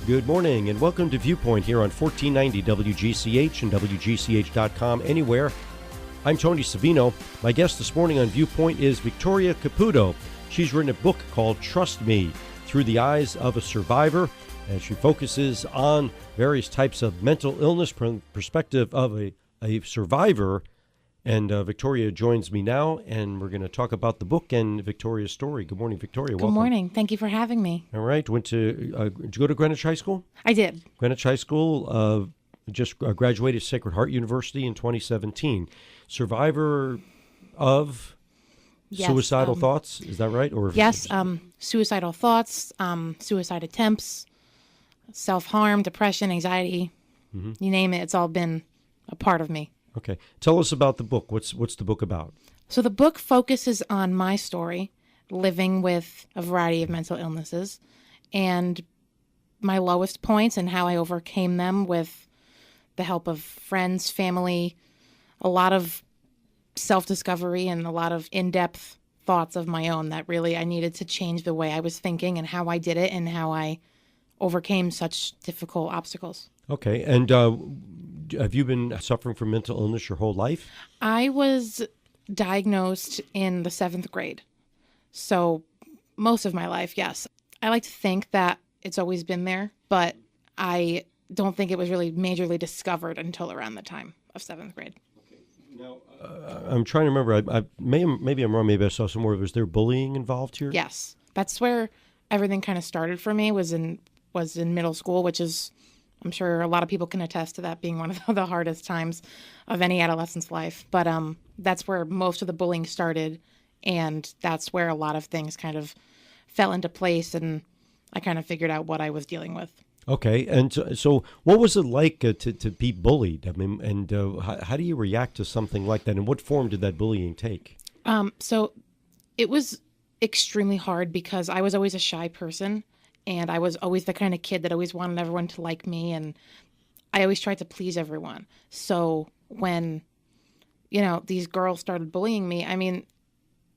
Good morning and welcome to Viewpoint here on 1490 WGCH and WGCH.com anywhere. I'm Tony Savino. My guest this morning on Viewpoint is Victoria Caputo. She's written a book called Trust Me, Through the Eyes of a Survivor, and she focuses on various types of mental illness from the perspective of a survivor. And Victoria joins me now, and we're going to talk about the book and Victoria's story. Good morning, Victoria. Welcome. Good morning. Thank you for having me. All right. Did you go to Greenwich High School? I did. Greenwich High School, just graduated Sacred Heart University in 2017. Survivor of suicidal thoughts, is that right? Or yes, suicidal thoughts, suicide attempts, self-harm, depression, anxiety, you name it, it's all been a part of me. Okay. Tell us about the book. What's the book about? So the book focuses on my story, living with a variety of mental illnesses, and my lowest points and how I overcame them with the help of friends, family, a lot of self-discovery and a lot of in-depth thoughts of my own that really I needed to change the way I was thinking and how I did it and how I overcame such difficult obstacles. Okay. And have you been suffering from mental illness your whole life? I was diagnosed in the 7th grade. So most of my life, yes. I like to think that it's always been there, but I don't think it was really majorly discovered until around the time of 7th grade. Now, I'm trying to remember. Maybe I'm wrong. Maybe I saw somewhere. Was there bullying involved here? Yes. That's where everything kind of started for me, was in middle school, which is, I'm sure a lot of people can attest to that being one of the hardest times of any adolescent's life. But that's where most of the bullying started, and that's where a lot of things kind of fell into place, and I kind of figured out what I was dealing with. Okay, and so what was it like to be bullied? I mean, and how do you react to something like that, and what form did that bullying take? So it was extremely hard because I was always a shy person. And I was always the kind of kid that always wanted everyone to like me, and I always tried to please everyone. So when, these girls started bullying me, I mean,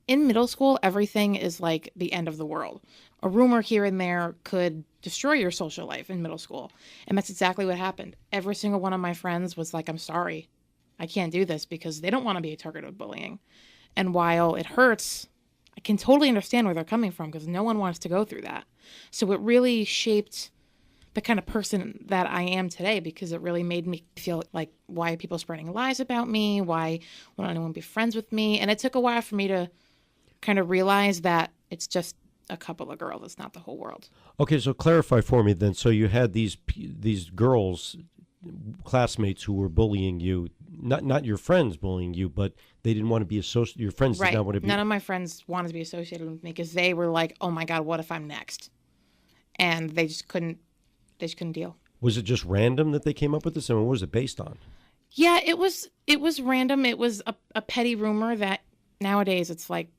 in middle school, everything is like the end of the world. A rumor here and there could destroy your social life in middle school. And that's exactly what happened. Every single one of my friends was like, I'm sorry, I can't do this, because they don't want to be a target of bullying. And while it hurts, I can totally understand where they're coming from, because no one wants to go through that. So it really shaped the kind of person that I am today, because it really made me feel like, why are people spreading lies about me? Why won't anyone be friends with me? And it took a while for me to kind of realize that it's just a couple of girls. It's not the whole world. Okay, so clarify for me then. So you had these girls, classmates who were bullying you, not your friends bullying you, but they didn't want to be associated. Your friends did not want to be. None of my friends wanted to be associated with me, because they were like, "Oh my God, what if I'm next?" And they just couldn't deal. Was it just random that they came up with this? I mean, what was it based on? Yeah, it was random. It was a petty rumor that nowadays it's like,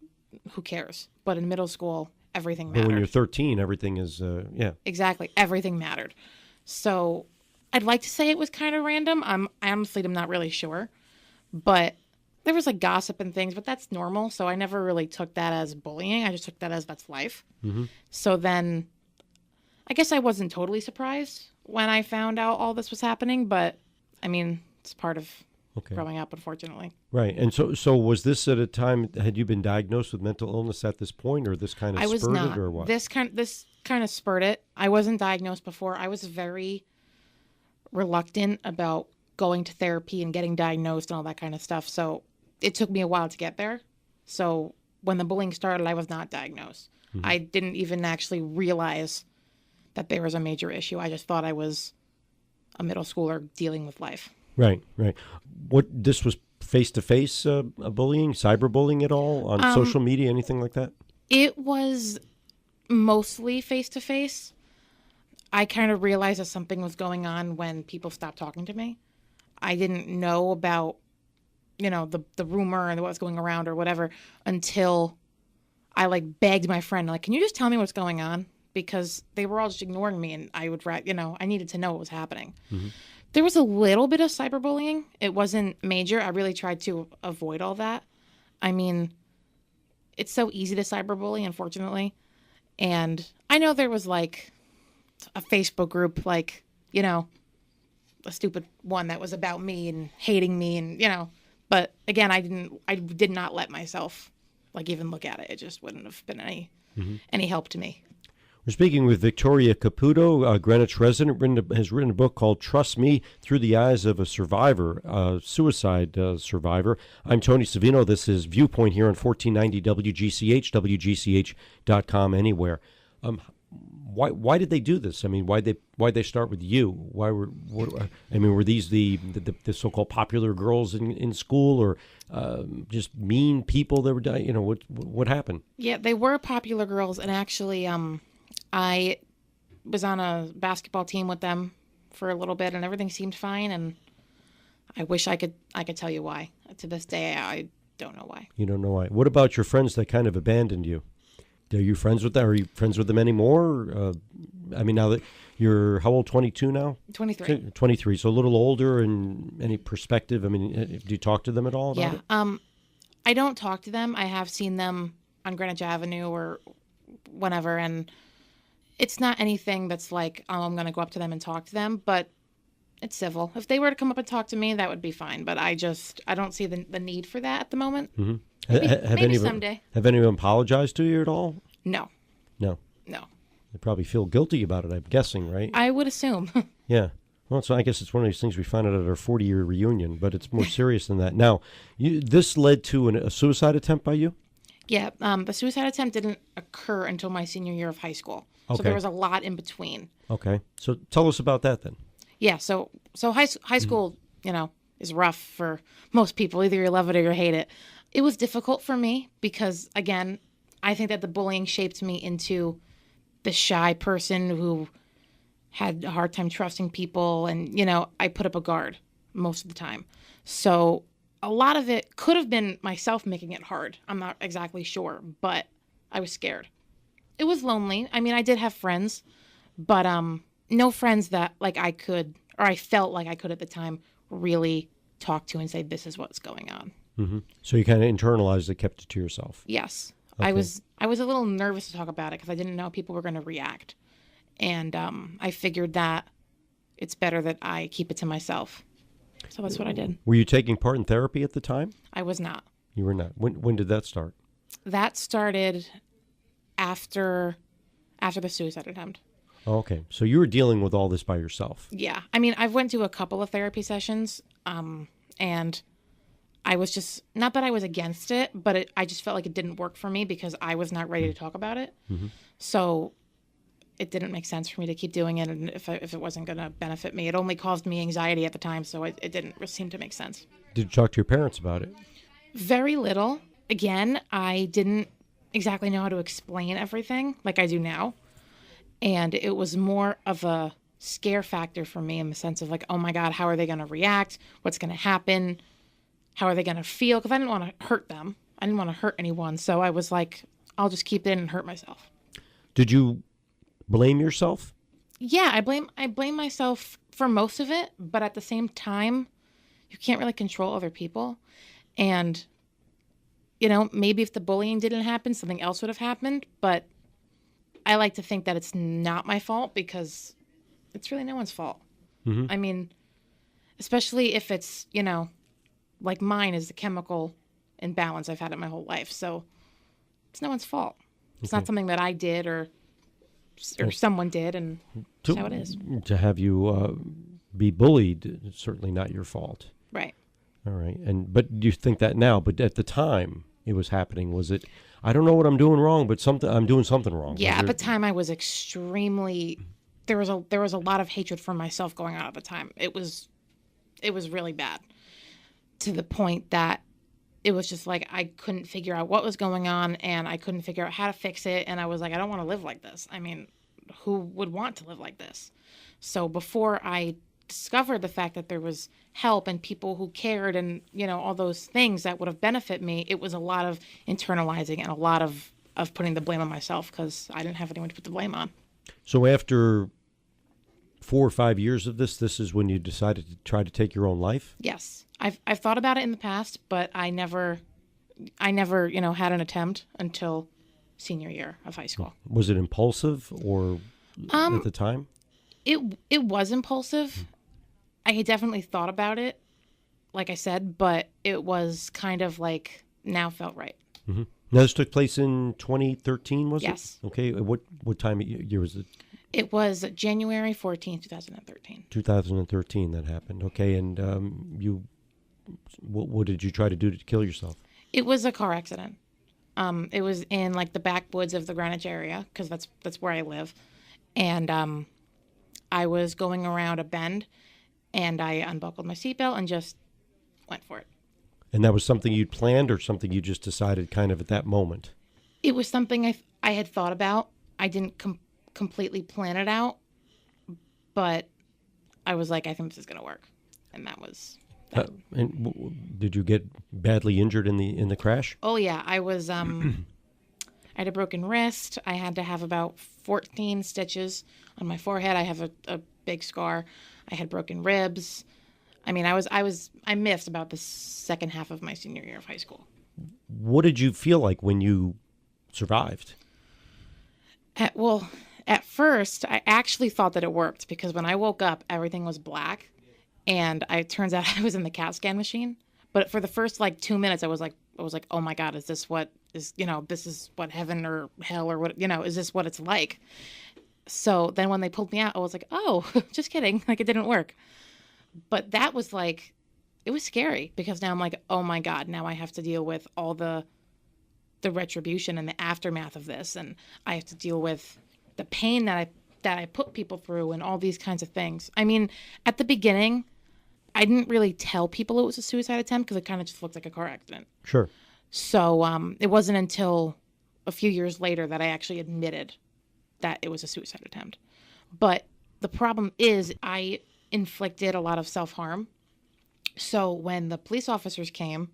who cares? But in middle school, everything mattered. But when you're 13, everything is Exactly, everything mattered. So I'd like to say it was kind of random. I honestly am not really sure, but there was like gossip and things, but that's normal. So I never really took that as bullying. I just took that as that's life. Mm-hmm. So then I guess I wasn't totally surprised when I found out all this was happening, but I mean, it's part of growing up, unfortunately. Right. And so was this at a time, had you been diagnosed with mental illness at this point, or this kind of spurred not. It, or what? This kind of spurred it. I wasn't diagnosed before. I was very reluctant about going to therapy and getting diagnosed and all that kind of stuff. So it took me a while to get there. So when the bullying started, I was not diagnosed. Mm-hmm. I didn't even actually realize that there was a major issue. I just thought I was a middle schooler dealing with life. Right. This was face-to-face bullying, cyberbullying at all on social media, anything like that? It was mostly face-to-face. I kind of realized that something was going on when people stopped talking to me. I didn't know about, the rumor and what was going around or whatever until I begged my friend, can you just tell me what's going on? Because they were all just ignoring me, and I would, I needed to know what was happening. Mm-hmm. There was a little bit of cyberbullying. It wasn't major. I really tried to avoid all that. I mean, it's so easy to cyberbully, unfortunately. And I know there was a Facebook group, like, you know, a stupid one that was about me and hating me and, you know, but again, I did not let myself like even look at it. It just wouldn't have been any help to me. We're speaking with Victoria Caputo, a Greenwich resident, has written a book called Trust Me Through the Eyes of a Survivor, a suicide survivor. I'm Tony Savino. This is Viewpoint here on 1490 WGCH, WGCH.com, anywhere. Why did they do this? I mean, why'd they start with you? Were these the so-called popular girls in school, or just mean people that were dying? You know, what happened? Yeah, they were popular girls, and actually, I was on a basketball team with them for a little bit, and everything seemed fine. And I wish I could tell you why. To this day, I don't know why. You don't know why. What about your friends that kind of abandoned you? Are you friends with them? Are you friends with them anymore? I mean, now that you're how old? 22 now? 23. 23. So a little older. And any perspective? I mean, do you talk to them at all about it? I don't talk to them. I have seen them on Greenwich Avenue or whenever, and it's not anything that's like, oh, I'm going to go up to them and talk to them, but it's civil. If they were to come up and talk to me, that would be fine. But I don't see the need for that at the moment. Mm-hmm. Maybe someday. Have anyone apologized to you at all? No. They probably feel guilty about it, I'm guessing, right? I would assume. Yeah. Well, so I guess it's one of these things we find out at our 40-year reunion, but it's more serious than that. Now, this led to a suicide attempt by you? Yeah. The suicide attempt didn't occur until my senior year of high school. Okay. So there was a lot in between. Okay. So tell us about that then. Yeah. So high school, you know, is rough for most people. Either you love it or you hate it. It was difficult for me because, again, I think that the bullying shaped me into the shy person who had a hard time trusting people. And, you know, I put up a guard most of the time. So a lot of it could have been myself making it hard. I'm not exactly sure, but I was scared. It was lonely. I mean, I did have friends, but no friends that like I could, or I felt like I could at the time, really talk to and say, this is what's going on. Mm-hmm. So you kind of internalized it, kept it to yourself. Yes. Okay. I was a little nervous to talk about it because I didn't know how people were going to react. And I figured that it's better that I keep it to myself. So that's what I did. Were you taking part in therapy at the time? I was not. You were not. When did that start? That started after the suicide attempt. Oh, okay. So you were dealing with all this by yourself. Yeah. I mean, I've went to a couple of therapy sessions, and I was just, not that I was against it, but I just felt like it didn't work for me because I was not ready to talk about it. Mm-hmm. So it didn't make sense for me to keep doing it, and if it wasn't going to benefit me. It only caused me anxiety at the time, so it didn't seem to make sense. Did you talk to your parents about it? Very little. Again, I didn't exactly know how to explain everything like I do now. And it was more of a scare factor for me in the sense of like, oh my God, how are they going to react? What's going to happen? How are they going to feel? Because I didn't want to hurt them. I didn't want to hurt anyone. So I was like, I'll just keep it in and hurt myself. Did you blame yourself? Yeah, I blame myself for most of it. But at the same time, you can't really control other people. And, you know, maybe if the bullying didn't happen, something else would have happened. But I like to think that it's not my fault because it's really no one's fault. Mm-hmm. I mean, especially if it's, you know, like mine is the chemical imbalance I've had it my whole life. So it's no one's fault. It's not something that I did or someone did, and that's how it is. To have you be bullied is certainly not your fault. Right. All right. But you think that now, but at the time it was happening, was it, I don't know what I'm doing wrong, but I'm doing something wrong? Yeah, at the time I was extremely, there was a lot of hatred for myself going on at the time. It was really bad, to the point that it was just like I couldn't figure out what was going on, and I couldn't figure out how to fix it, and I was like, I don't want to live like this. I mean, who would want to live like this? So before I discovered the fact that there was help and people who cared and, you know, all those things that would have benefited me, it was a lot of internalizing and a lot of putting the blame on myself because I didn't have anyone to put the blame on. So after 4 or 5 years of this is when you decided to try to take your own life? Yes. I've thought about it in the past, but I never, you know, had an attempt until senior year of high school. Was it impulsive or at the time? It was impulsive. I had definitely thought about it, like I said, but it was kind of like now felt right. Mm-hmm. Now, this took place in 2013, was it? Yes. Okay. What time of year was it? It was January 14th, 2013. 2013 that happened. Okay. And what did you try to do to kill yourself? It was a car accident. It was in like the backwoods of the Greenwich area because that's where I live. And I was going around a bend and I unbuckled my seatbelt and just went for it. And that was something you'd planned or something you just decided kind of at that moment? It was something I had thought about. I didn't completely plan it out, but I was like, I think this is going to work. And that was that. Did you get badly injured in the crash? Oh, yeah. I was, I had a broken wrist. I had to have about 14 stitches on my forehead. I have a big scar. I had broken ribs. I mean, I missed about the second half of my senior year of high school. What did you feel like when you survived? At first, I actually thought that it worked because when I woke up, everything was black, and it turns out I was in the CAT scan machine. But for the first 2 minutes, I was like, oh my God, is this what is, this is what heaven or hell or what, is this what it's like? So then when they pulled me out, I was like, oh, just kidding. It didn't work. But that was it was scary because now I'm like, oh my God, now I have to deal with all the retribution and the aftermath of this. And I have to deal with the pain that I put people through and all these kinds of things. I mean, at the beginning, I didn't really tell people it was a suicide attempt because it kind of just looked like a car accident. Sure. So it wasn't until a few years later that I actually admitted that it was a suicide attempt. But the problem is I inflicted a lot of self-harm. So when the police officers came,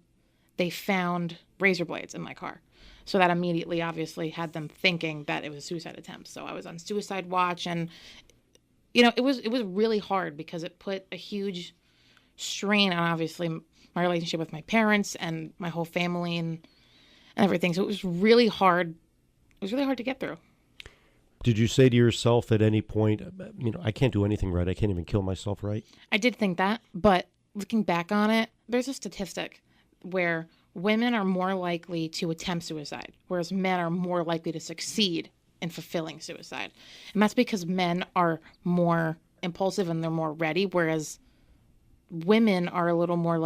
they found razor blades in my car. So that immediately obviously had them thinking that it was a suicide attempt. So I was on suicide watch and it was really hard because it put a huge strain on obviously my relationship with my parents and my whole family and everything. So it was really hard. It was really hard to get through. Did you say to yourself at any point, I can't do anything right. I can't even kill myself right? I did think that, but looking back on it, there's a statistic where women are more likely to attempt suicide, whereas men are more likely to succeed in fulfilling suicide. And that's because men are more impulsive and they're more ready, whereas women are a little more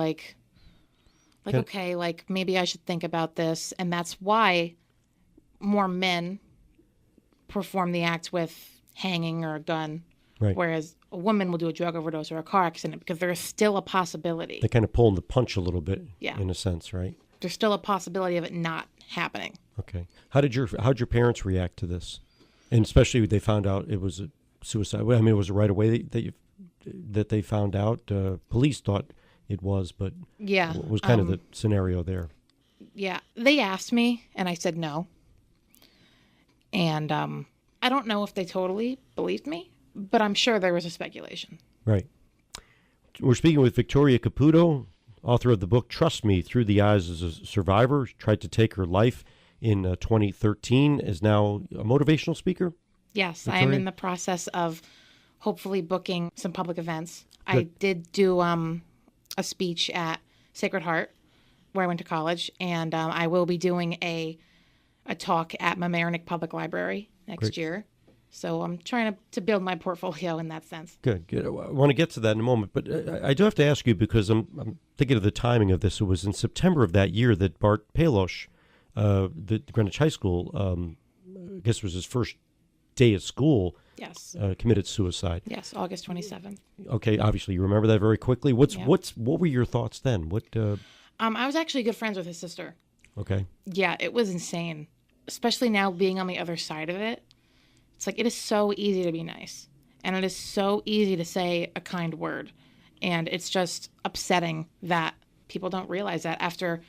okay, maybe I should think about this. And that's why more men perform the act with hanging or a gun, right, whereas a woman will do a drug overdose or a car accident because there is still a possibility. They're kind of pulling the punch a little bit, yeah, in a sense, right? There's still a possibility of it not happening. Okay. How'd your parents react to this? And especially when they found out it was a suicide. I mean, was it right away that they found out? Police thought it was, but yeah, what was kind of the scenario there? Yeah, they asked me, and I said no. And I don't know if they totally believed me, but I'm sure there was a speculation. Right. We're speaking with Victoria Caputo, author of the book Trust Me, Through the Eyes as a Survivor. She tried to take her life in 2013, is now a motivational speaker. Yes, Victoria? I am in the process of hopefully booking some public events. Good. I did do a speech at Sacred Heart, where I went to college, and I will be doing a talk at Mamaroneck Public Library next year. So I'm trying to build my portfolio in that sense. Good. I want to get to that in a moment, but I do have to ask you because I'm thinking of the timing of this. It was in September of that year that Bart Palos, the Greenwich High School, I guess it was his first day of school, yes, committed suicide. Yes, August 27th. Okay, obviously you remember that very quickly. What were your thoughts then? I was actually good friends with his sister. Okay. Yeah, it was insane, especially now being on the other side of it. It's it is so easy to be nice, and it is so easy to say a kind word, and it's just upsetting that people don't realize that after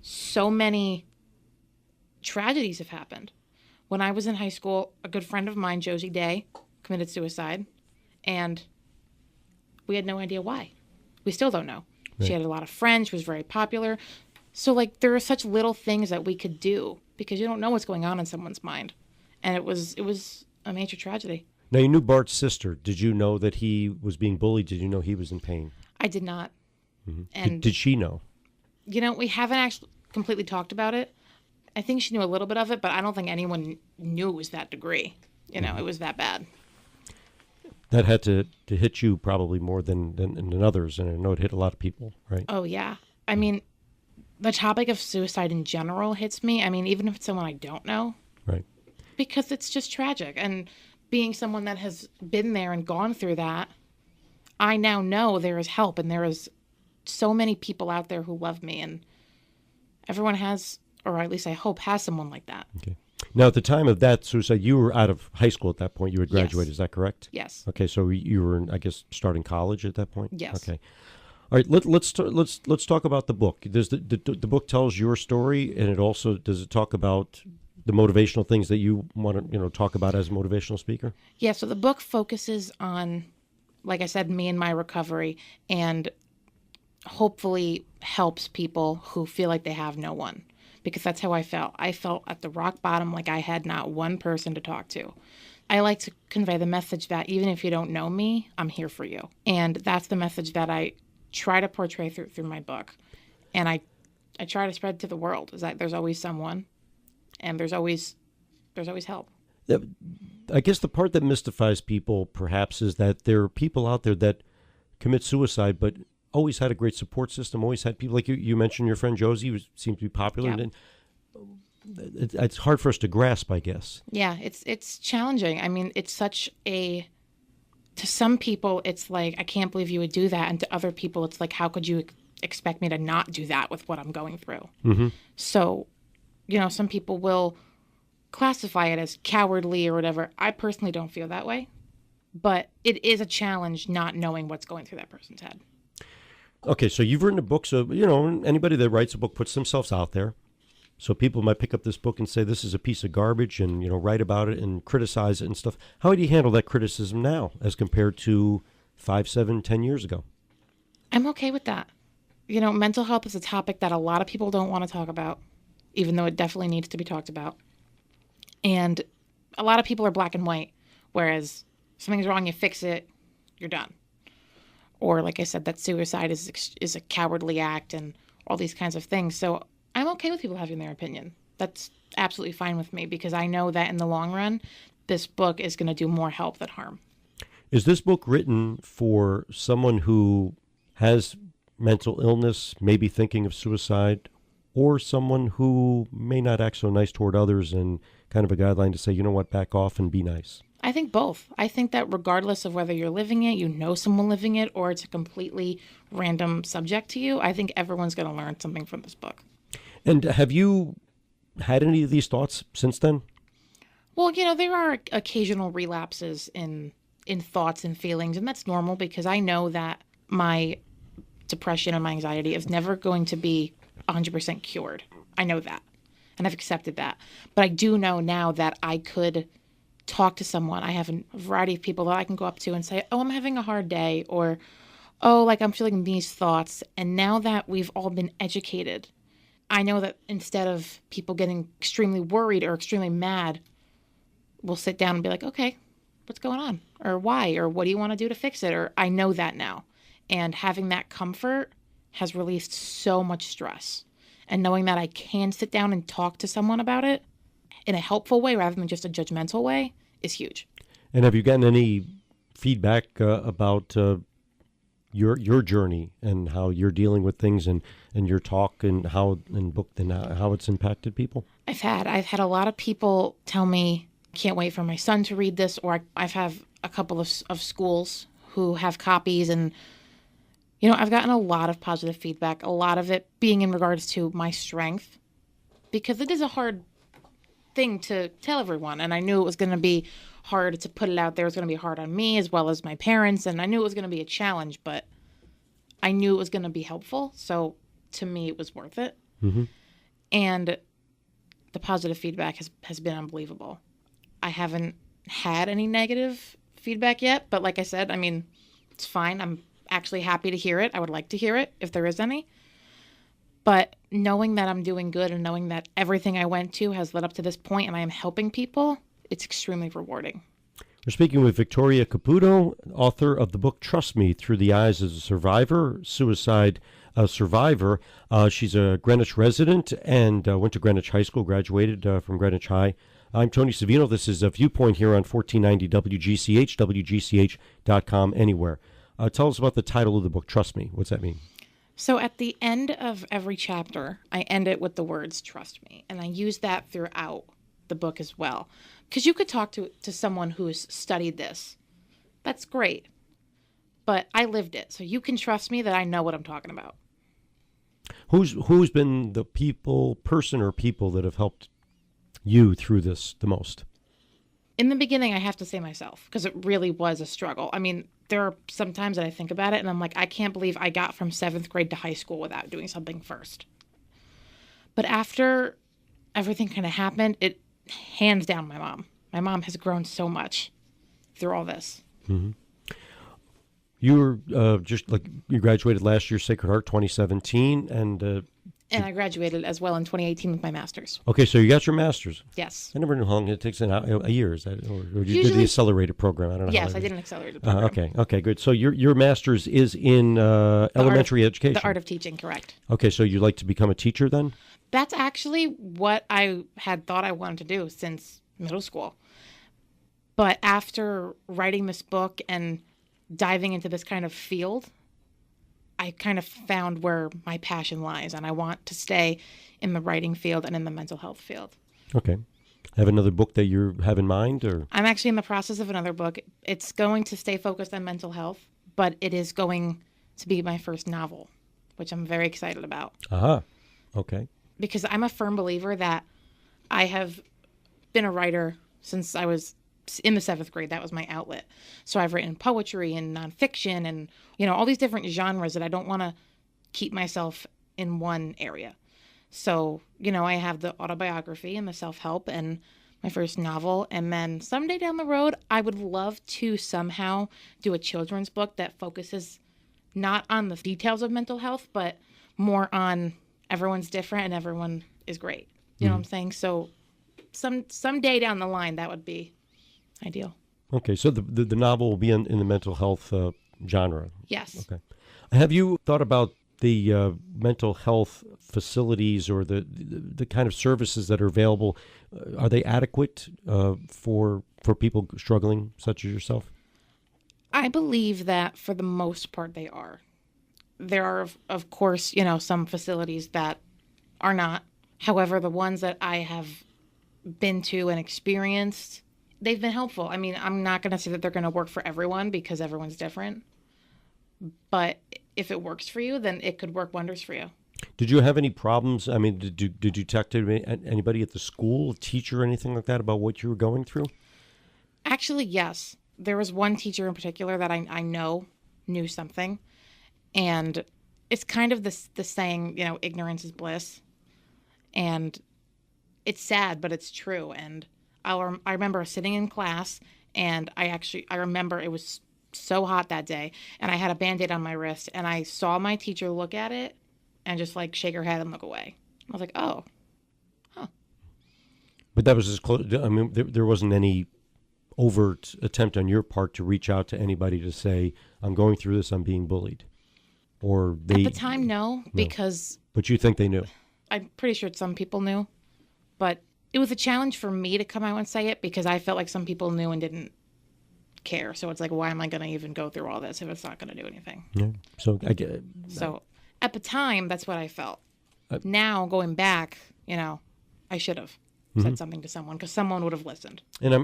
so many tragedies have happened. When I was in high school, a good friend of mine, Josie Day, committed suicide, and we had no idea why. We still don't know. Right. She had a lot of friends. She was very popular. So, there are such little things that we could do because you don't know what's going on in someone's mind. And it was a major tragedy. Now, you knew Bart's sister. Did you know that he was being bullied? Did you know he was in pain? I did not. Mm-hmm. And did she know? We haven't actually completely talked about it. I think she knew a little bit of it, but I don't think anyone knew it was that degree. Mm-hmm. It was that bad. That had to hit you probably more than others, and I know it hit a lot of people, right? Oh, yeah. I mean, the topic of suicide in general hits me. I mean, even if it's someone I don't know. Right. Because it's just tragic. And being someone that has been there and gone through that, I now know there is help, and there is so many people out there who love me, and everyone has, or at least I hope, has someone like that. Okay. Now, at the time of that suicide, you were out of high school at that point. You had graduated. Yes. Is that correct? Yes. Okay, so you were, I guess, starting college at that point. Yes. Okay. All right. Let's talk about the book. Does the book tells your story, and it also does it talk about the motivational things that you want to talk about as a motivational speaker? Yeah. So the book focuses on, like I said, me and my recovery, and hopefully helps people who feel like they have no one. Because that's how I felt. I felt at the rock bottom, like I had not one person to talk to. I like to convey the message that even if you don't know me, I'm here for you. And that's the message that I try to portray through my book. And I try to spread to the world, is that there's always someone, and there's always help. I guess the part that mystifies people perhaps is that there are people out there that commit suicide but always had a great support system, always had people like you mentioned your friend Josie, who seemed to be popular. Yeah. And it's hard for us to grasp, I guess. Yeah, it's challenging. I mean, it's such to some people, it's like, I can't believe you would do that. And to other people, it's like, how could you expect me to not do that with what I'm going through? Mm-hmm. So, some people will classify it as cowardly or whatever. I personally don't feel that way. But it is a challenge not knowing what's going through that person's head. Okay, so you've written a book, so, anybody that writes a book puts themselves out there. So people might pick up this book and say, this is a piece of garbage, and, write about it and criticize it and stuff. How do you handle that criticism now as compared to 5, 7, 10 years ago? I'm okay with that. Mental health is a topic that a lot of people don't want to talk about, even though it definitely needs to be talked about. And a lot of people are black and white, whereas something's wrong, you fix it, you're done. Or, like I said, that suicide is a cowardly act and all these kinds of things. So I'm okay with people having their opinion. That's absolutely fine with me, because I know that in the long run, this book is going to do more help than harm. Is this book written for someone who has mental illness, maybe thinking of suicide, or someone who may not act so nice toward others, and kind of a guideline to say, you know what, back off and be nice? I think both. I think that regardless of whether you're living it, someone living it, or it's a completely random subject to you, I think everyone's going to learn something from this book. And have you had any of these thoughts since then? Well, there are occasional relapses in thoughts and feelings, and that's normal, because I know that my depression and my anxiety is never going to be 100% cured. I know that, and I've accepted that. But I do know now that I could talk to someone. I have a variety of people that I can go up to and say, oh, I'm having a hard day, or, oh, like I'm feeling these thoughts. And now that we've all been educated, I know that instead of people getting extremely worried or extremely mad, we'll sit down and be like, okay, what's going on? Or why? Or what do you want to do to fix it? Or I know that now. And having that comfort has released so much stress. And knowing that I can sit down and talk to someone about it in a helpful way rather than just a judgmental way is huge. And have you gotten any feedback about your journey and how you're dealing with things and your talk and how it's impacted people? I've had a lot of people tell me, can't wait for my son to read this, or I've have a couple of schools who have copies, and I've gotten a lot of positive feedback, a lot of it being in regards to my strength, because it is a hard thing to tell everyone, and I knew it was going to be hard to put it out there. It was going to be hard on me as well as my parents, and I knew it was going to be a challenge, but I knew it was going to be helpful, so to me it was worth it. Mm-hmm. And the positive feedback has been unbelievable. I haven't had any negative feedback yet, but like I said, I mean, it's fine. I'm actually happy to hear it. I would like to hear it if there is any. But knowing that I'm doing good and knowing that everything I went to has led up to this point and I am helping people, it's extremely rewarding. We're speaking with Victoria Caputo, author of the book Trust Me, Through the Eyes of a Survivor, Suicide Survivor. She's a Greenwich resident and went to Greenwich High School, graduated from Greenwich High. I'm Tony Savino. This is a Viewpoint here on 1490 WGCH, WGCH.com, anywhere. Tell us about the title of the book, Trust Me. What's that mean? So at the end of every chapter, I end it with the words, trust me. And I use that throughout the book as well. Because you could talk to someone who's studied this. That's great. But I lived it. So you can trust me that I know what I'm talking about. Who's been the person or people that have helped you through this the most? In the beginning, I have to say myself, because it really was a struggle. I mean, there are some times that I think about it and I'm like, I can't believe I got from 7th grade to high school without doing something first. But after everything kind of happened, it hands down my mom. My mom has grown so much through all this. Mm-hmm. You were you graduated last year, Sacred Heart 2017, and I graduated as well in 2018 with my master's. Okay, so you got your master's. Yes. I never knew how long it takes a year. Is that, or you did the accelerated program? I don't know. Yes, I did an accelerated program. Okay, good. So your master's is in elementary education. The art of teaching, correct. Okay, so you'd like to become a teacher then? That's actually what I had thought I wanted to do since middle school. But after writing this book and diving into this kind of field, I kind of found where my passion lies, and I want to stay in the writing field and in the mental health field. Okay. Have another book that you have in mind? Or I'm actually in the process of another book. It's going to stay focused on mental health, but it is going to be my first novel, which I'm very excited about. Okay. Because I'm a firm believer that I have been a writer since I was in the 7th grade. That was my outlet. So I've written poetry and nonfiction and, all these different genres that I don't want to keep myself in one area. So, I have the autobiography and the self-help and my first novel. And then someday down the road, I would love to somehow do a children's book that focuses not on the details of mental health, but more on everyone's different and everyone is great. You know what I'm saying? So someday down the line, that would be ideal. Okay, so the novel will be in the mental health genre. Yes. Okay. Have you thought about the mental health facilities or the kind of services that are available? Are they adequate for people struggling, such as yourself? I believe that for the most part they are. There are, of course, some facilities that are not. However, the ones that I have been to and experienced, they've been helpful. I mean, I'm not going to say that they're going to work for everyone because everyone's different. But if it works for you, then it could work wonders for you. Did you have any problems? I mean, did you talk to anybody at the school, a teacher, or anything like that about what you were going through? Actually, yes. There was one teacher in particular that I knew something. And it's kind of the saying, ignorance is bliss. And it's sad, but it's true. And I remember sitting in class, and I remember it was so hot that day, and I had a Band-Aid on my wrist, and I saw my teacher look at it and just shake her head and look away. I was like, oh, huh. But that was as close. I mean, there wasn't any overt attempt on your part to reach out to anybody to say, I'm going through this, I'm being bullied. Or at the time, no, because... But you think they knew? I'm pretty sure some people knew. But it was a challenge for me to come out and say it because I felt like some people knew and didn't care. So it's like, why am I going to even go through all this if it's not going to do anything? Yeah. So I get it. So at the time, that's what I felt. Now, going back, I should have said something to someone because someone would have listened. And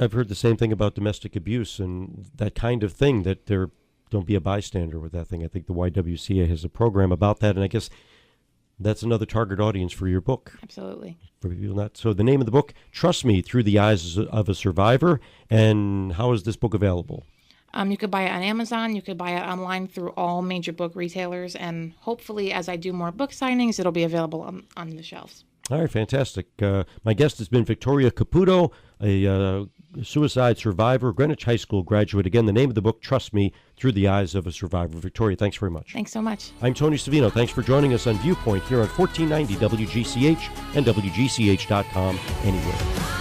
I've heard the same thing about domestic abuse and that kind of thing, that don't be a bystander with that thing. I think the YWCA has a program about that, and I guess that's another target audience for your book. Absolutely. For people not. So the name of the book, Trust Me, Through the Eyes of a Survivor. And how is this book available? You could buy it on Amazon. You could buy it online through all major book retailers. And hopefully, as I do more book signings, it'll be available on the shelves. All right, fantastic. My guest has been Victoria Caputo, a suicide survivor, Greenwich High School graduate. Again, the name of the book, Trust Me, Through the Eyes of a Survivor. Victoria, thanks very much. Thanks so much. I'm Tony Savino. Thanks for joining us on Viewpoint here on 1490 WGCH and WGCH.com anywhere.